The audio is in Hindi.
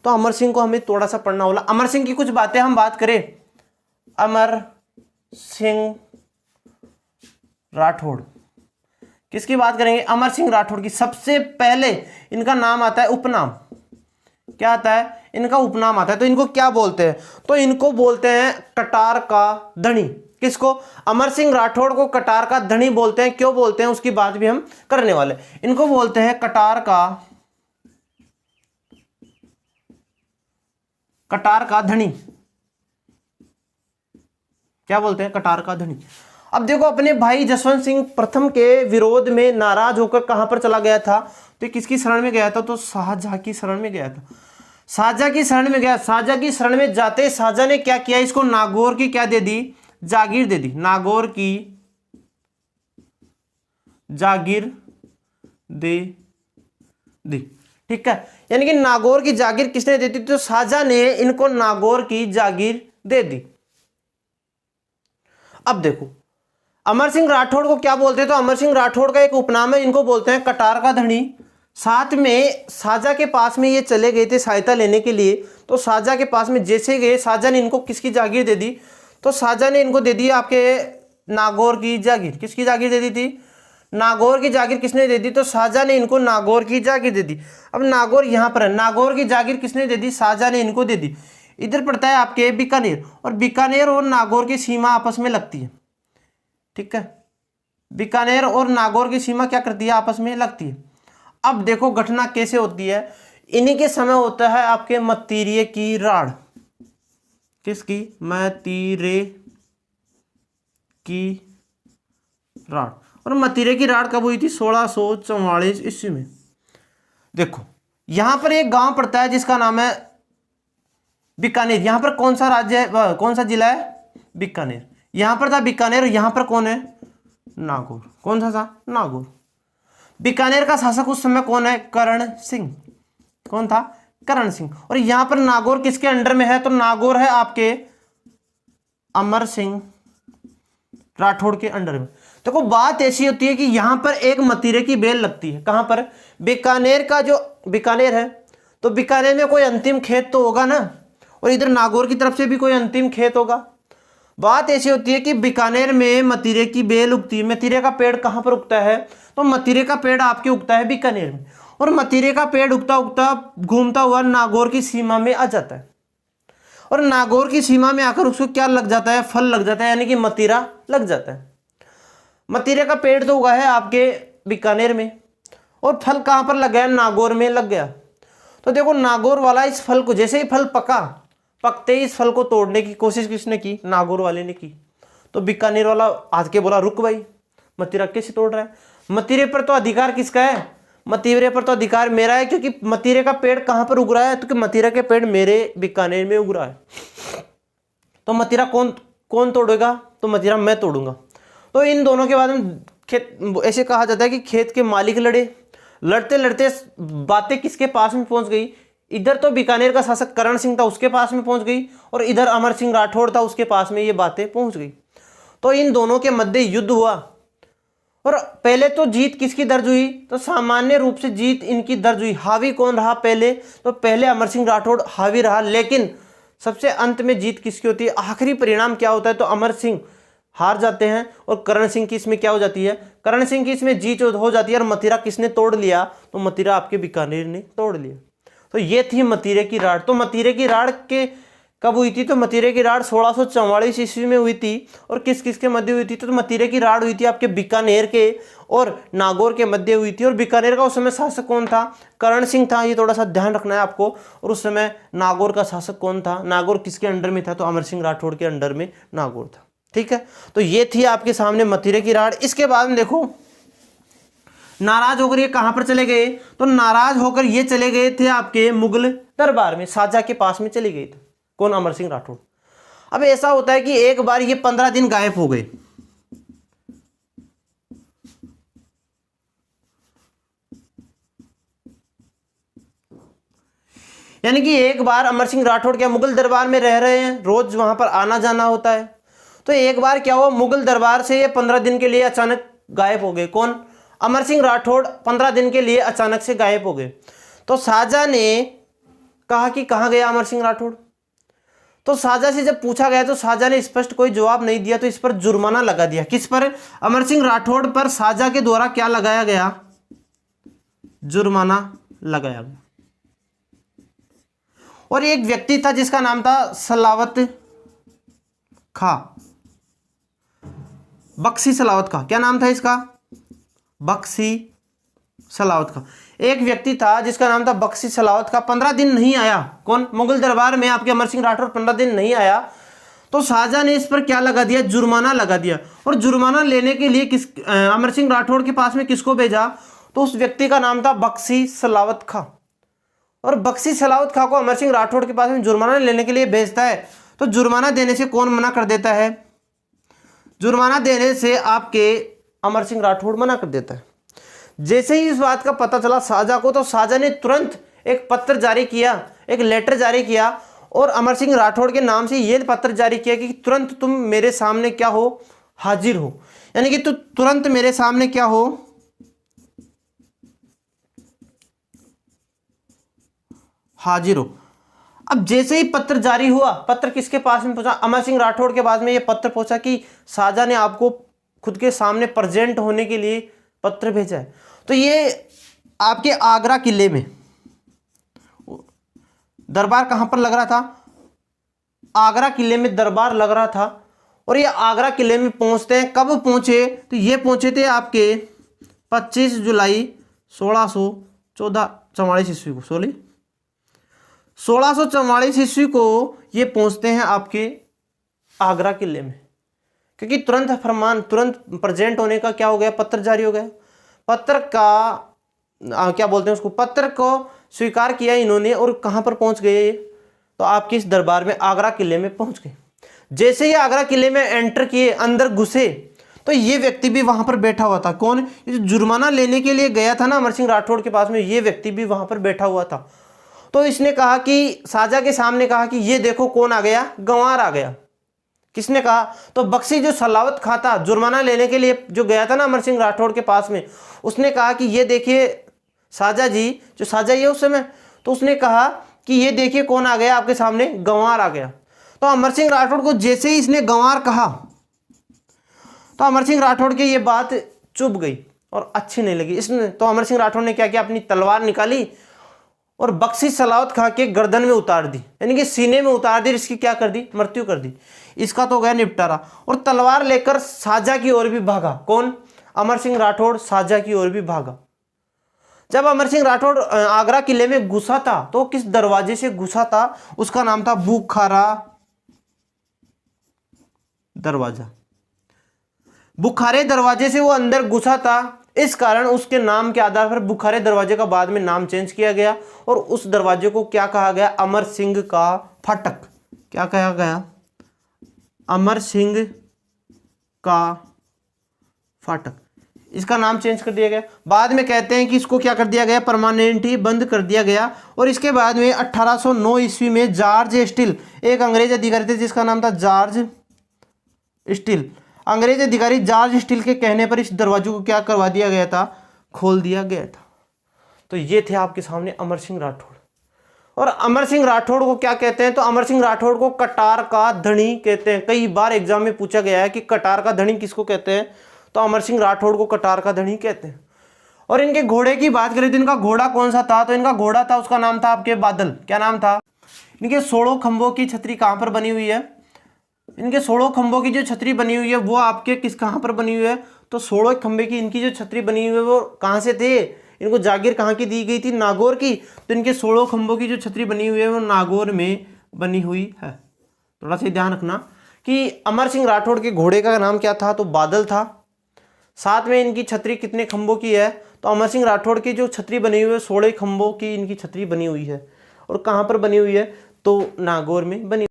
तो अमर सिंह को हमें थोड़ा सा पढ़ना होगा। अमर सिंह की कुछ बातें हम बात करें, अमर सिंह राठौड़, किसकी बात करेंगे? अमर सिंह राठौड़ की। सबसे पहले इनका नाम आता है उपनाम, क्या आता है? इनका उपनाम आता है। तो इनको क्या बोलते हैं? तो इनको बोलते हैं कटार का धनी। किसको? अमर सिंह राठौड़ को कटार का धनी बोलते हैं। क्यों बोलते हैं उसकी बात भी हम करने वाले। इनको बोलते हैं कटार का धनी। क्या बोलते हैं? कटार का धनी। अब देखो, अपने भाई जसवंत सिंह प्रथम के विरोध में नाराज होकर कहां पर चला गया था? तो किसकी शरण में गया था? तो शाहजहां की शरण में गया था। शाहजहां की शरण में गया। शाहजहां की शरण में जाते शाहजहां ने क्या किया? इसको नागौर की क्या दे दी? जागीर दे दी। नागौर की जागीर दे दी। ठीक है, यानी कि नागौर की जागीर किसने दे दी? तो शाहजहां ने इनको नागौर की जागीर दे दी। अब देखो, अमर सिंह राठौड़ को क्या बोलते हैं? तो अमर सिंह राठौड़ का एक उपनाम है, इनको बोलते हैं कटार का धनी। साथ में शाहजहां के पास में ये चले गए थे सहायता लेने के लिए। तो शाहजहां के पास में जैसे गए, शाहजहां ने इनको किसकी जागीर दे दी? तो शाहजहां ने इनको दे दी आपके नागौर की जागीर। किसकी जागीर दे दी थी? नागौर की जागीर किसने दे दी? तो शाहजहां ने इनको नागौर की जागीर दे दी। अब नागौर यहां पर है, नागौर की जागीर किसने दे दी? शाहजहां ने इनको दे दी। इधर पड़ता है आपके बीकानेर, और बीकानेर और नागौर की सीमा आपस में लगती है। ठीक है, बीकानेर और नागौर की सीमा क्या करती है? आपस में लगती है। अब देखो घटना कैसे होती है। इन्हीं के समय होता है आपके मतीरे की राड़। किसकी? मतीरे की राड़। और मतीरे की राड़ कब हुई थी? 1644 ईस्वी में। देखो, यहां पर एक गांव पड़ता है जिसका नाम है बीकानेर। यहां पर कौन सा राज्य है, कौन सा जिला है? बीकानेर। यहां पर था बीकानेर, और यहां पर कौन है? नागौर। कौन सा था? नागौर। बीकानेर का शासक उस समय कौन है? करण सिंह। कौन था? करण सिंह। और यहां पर नागौर किसके अंडर में है? तो नागौर है आपके अमर सिंह राठौड़ के अंडर में। देखो, बात ऐसी होती है कि यहां पर एक मतीरे की बेल लगती है। कहां पर? बीकानेर का जो बीकानेर है, तो बीकानेर में कोई अंतिम खेत तो होगा ना, और इधर नागौर की तरफ से भी कोई अंतिम खेत होगा। बात ऐसी होती है कि बीकानेर में मतीरे की बेल उगती है। मतीरे का पेड़ कहां पर उगता है? तो मतीरे का पेड़ आपके उगता है बीकानेर में, और मतीरे का पेड़ उगता उगता घूमता हुआ नागौर की सीमा में आ जाता है। और नागौर की सीमा में आकर उसको क्या लग जाता है? फल लग जाता है, यानी कि मतीरा लग जाता है। मतीरे का पेड़ तो उगा है आपके बीकानेर में, और फल कहां पर लग गया? नागौर में लग गया। तो देखो, नागौर वाला इस फल को, जैसे ही फल पकते ही इस फल को तोड़ने की कोशिश किसने की? नागौर वाले ने की। तो बीकानेर वाला आज के बोला, रुक भाई, मतीरा कैसे तोड़ रहा है? मतीरे पर तो अधिकार किसका है? मतीरे पर तो अधिकार मेरा है, क्योंकि मतीरे का पेड़ कहां पर उग रहा है? तो मतीरा के पेड़ मेरे बीकानेर में उग रहा है। तो मतीरा कौन तोड़ेगा? तो मतीरा मैं तोड़ूंगा। तो इन दोनों के बाद में खेत, ऐसे कहा जाता है कि खेत के मालिक लड़ते लड़ते बातें किसके पास में पहुंच गई? इधर तो बीकानेर का शासक करण सिंह था, उसके पास में पहुंच गई, और इधर अमर सिंह राठौड़ था, उसके पास में ये बातें पहुंच गई। तो इन दोनों के मध्य युद्ध हुआ, और पहले तो जीत किसकी दर्ज हुई? तो सामान्य रूप से जीत इनकी दर्ज हुई। हावी कौन रहा पहले? तो पहले अमर सिंह राठौड़ हावी रहा, लेकिन सबसे अंत में जीत किसकी होती है? आखिरी परिणाम क्या होता है? तो अमर सिंह हार जाते हैं, और करण सिंह की इसमें क्या हो जाती है? करण सिंह की इसमें जीत हो जाती है। और मतीरा किसने तोड़ लिया? तो मतीरा आपके बीकानेर ने तोड़ लिया। तो ये थी मतीरे की राड़। तो मतीरे की राड़ के कब हुई थी? तो मतीरे की राड़ 1644 ईस्वी में हुई थी। और किस किस के मध्य हुई थी? तो मतीरे की राड़ हुई थी आपके बीकानेर के और नागौर के मध्य हुई थी। और बीकानेर का उस समय शासक कौन था? करण सिंह था, ये थोड़ा सा ध्यान रखना है आपको। और उस समय नागौर का शासक कौन था? नागौर किसके अंडर में था? तो अमर सिंह राठौड़ के अंडर में नागौर था। ठीक है, तो ये थी आपके सामने मतीरे की राड़। इसके बाद में देखो, नाराज होकर ये कहां पर चले गए? तो नाराज होकर ये चले गए थे आपके मुगल दरबार में, शाहजहां के पास में चले गए थे। कौन? अमर सिंह राठौड़। अब ऐसा होता है कि एक बार ये 15 दिन गायब हो गए। यानी कि एक बार अमर सिंह राठौड़ क्या मुगल दरबार में रह रहे हैं, रोज वहां पर आना जाना होता है। तो एक बार क्या हुआ, मुगल दरबार से ये 15 दिन के लिए अचानक गायब हो गए। कौन? अमर सिंह राठौड़ 15 दिन के लिए अचानक से गायब हो गए। तो शाहजहां ने कहा कि कहाँ गया अमर सिंह राठौड़। तो साजा से जब पूछा गया तो साजा ने स्पष्ट कोई जवाब नहीं दिया, तो इस पर जुर्माना लगा दिया। किस पर? अमर सिंह राठौड़ पर साजा के द्वारा क्या लगाया गया? जुर्माना लगाया गया। और एक व्यक्ति था जिसका नाम था सलावत खा, बख्शी सलावत खा। क्या नाम था इसका? बख्शी सलावत खा। एक व्यक्ति था जिसका नाम था बख्शी सलावत खा, 15 दिन नहीं आया। कौन? मुगल दरबार में आपके अमर सिंह राठौड़ 15 दिन नहीं आया, तो शाहजहां ने इस पर क्या लगा दिया? जुर्माना लगा दिया। और जुर्माना लेने के लिए अमर सिंह राठौड़ के पास में किसको भेजा? तो उस व्यक्ति का नाम था बख्शी सलावत खा। और बख्शी सलावत खा को अमर सिंह राठौड़ के पास में जुर्माना लेने के लिए भेजता है। तो जुर्माना देने से कौन मना कर देता है? जुर्माना देने से आपके अमर सिंह राठौड़ मना कर देता है। जैसे ही इस बात का पता चला शाहजहां को, तो शाहजहां ने तुरंत एक पत्र जारी किया, एक लेटर जारी किया और अमर सिंह राठौड़ के नाम से यह पत्र जारी किया कि तुरंत तुम मेरे सामने क्या हो? हाजिर हो। यानी कि तू तुरंत मेरे सामने क्या हो? हाजिर हो। अब जैसे ही पत्र जारी हुआ, पत्र किसके पास में पहुंचा? अमर सिंह राठौड़ के पास में यह पत्र पहुंचा कि शाहजहां ने आपको खुद के सामने प्रेजेंट होने के लिए पत्र भेजा है। तो ये आपके आगरा किले में दरबार कहां पर लग रहा था? आगरा किले में दरबार लग रहा था। और ये आगरा किले में पहुंचते हैं, कब पहुंचे? तो ये पहुंचे थे आपके 25 जुलाई 1644 ईस्वी को। 1644 ईस्वी को ये पहुंचते हैं आपके आगरा किले में, क्योंकि तुरंत फरमान, तुरंत प्रेजेंट होने का क्या हो गया? पत्र जारी हो गया। पत्र का क्या बोलते हैं उसको? पत्र को स्वीकार किया इन्होंने। और कहां पर पहुंच गए? तो आपके इस दरबार में, आगरा किले में पहुंच गए। जैसे ही आगरा किले में एंटर किए, अंदर घुसे, तो ये व्यक्ति भी वहां पर बैठा हुआ था। कौन? जुर्माना लेने के लिए गया था ना अमर सिंह राठौड़ के पास में, ये व्यक्ति भी वहां पर बैठा हुआ था। तो इसने कहा कि शाहजहां के सामने कहा कि ये देखो कौन आ गया? गंवार आ गया। किसने कहा? तो बख्शी जो सलावत खा था, जुर्माना लेने के लिए जो गया था ना अमर सिंह राठौड़ के पास में, उसने कहा कि ये देखिए शाहजहां जी, जो शाहजहां ही है उस समय, तो उसने कहा कि ये देखिए कौन आ गया आपके सामने? गंवार आ गया। तो अमर सिंह राठौड़ को जैसे ही इसने गंवार कहा, तो अमर सिंह राठौड़ की ये बात चुभ गई और अच्छी नहीं लगी। इसने तो अमर सिंह राठौड़ ने क्या किया? अपनी तलवार निकाली और बख्शी सलावत खा के गर्दन में उतार दी, यानी कि सीने में उतार दी। इसकी क्या कर दी? मृत्यु कर दी। इसका तो गया निपटारा। और तलवार लेकर शाहजहां की ओर भी भागा। कौन? अमर सिंह राठौड़ शाहजहां की ओर भी भागा। जब अमर सिंह राठौड़ आगरा किले में घुसा था, तो किस दरवाजे से घुसा था? उसका नाम था बुखारा दरवाजा। बुखारे दरवाजे से वो अंदर घुसा था। इस कारण उसके नाम के आधार पर बुखारे दरवाजे का बाद में नाम चेंज किया गया और उस दरवाजे को क्या कहा गया? अमर सिंह का फाटक। क्या कहा गया? अमर सिंह का फाटक। इसका नाम चेंज कर दिया गया। बाद में कहते हैं कि इसको क्या कर दिया गया? परमानेंट ही बंद कर दिया गया। और इसके बाद में 1809 ईस्वी में जॉर्ज स्टील, एक अंग्रेज अधिकारी थे जिसका नाम था जॉर्ज स्टील। अंग्रेज अधिकारी जॉर्ज स्टील के कहने पर इस दरवाजे को क्या करवा दिया गया था? खोल दिया गया था। तो ये थे आपके सामने अमर सिंह राठौड़। और अमर सिंह राठौड़ को क्या कहते हैं? तो अमर सिंह राठौड़ को कटार का धनी कहते हैं। कई बार एग्जाम में पूछा गया है कि कटार का धनी किसको कहते हैं? तो अमर सिंह राठौड़ को कटार का धनी कहते हैं। और इनके घोड़े की बात करें तो इनका घोड़ा कौन सा था? तो इनका घोड़ा था, उसका नाम था आपके बादल। क्या नाम था? इनके 16 खंभों की छतरी कहां पर बनी हुई है? इनके 16 खंभों की जो छतरी बनी हुई है वो आपके कहां पर बनी हुई है? तो 16 खंभे की इनकी जो छतरी बनी हुई है वो कहां से थे? इनको जागीर कहां की दी गई थी? नागौर की। तो इनके 16 खंभों की जो छतरी बनी हुई है वो नागौर में बनी हुई है। थोड़ा सा ध्यान रखना कि अमर सिंह राठौड़ के घोड़े का नाम क्या था? तो बादल था। साथ में इनकी छतरी कितने खंभों की है? तो अमर सिंह राठौड़ की जो छतरी बनी हुई है 16 खंभों की इनकी छतरी बनी हुई है। और कहां पर बनी हुई है? तो नागौर में बनी